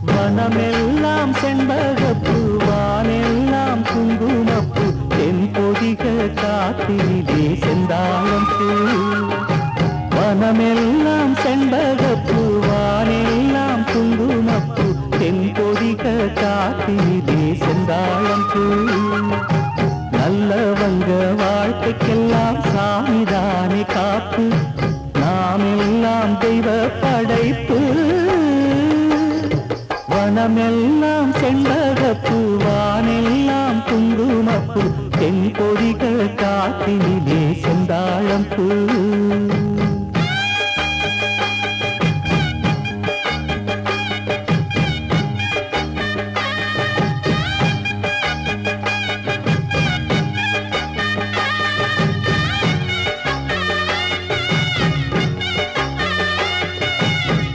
வனமெல்லாம் செண்பகப்பூ வானெல்லாம் குங்குமப்பூ தென்பொதிக காத்திலே செந்தாழம் பூ வனமெல்லாம் செண்பகப்பூ வானெல்லாம் குங்குமப்பூ தென்பொதிக காத்திலே செந்தாழம் பூ நல்லவங்க வாழ்க்கைக்கெல்லாம் சாமிதானே காப்பு நாம் எல்லாம் தெய்வ படைப்பு வனமெல்லாம் செண்பகப்பூ வானெல்லாம் குங்குமப்பூ தென்பொதிக காத்தினிலே செந்தாழம் பூ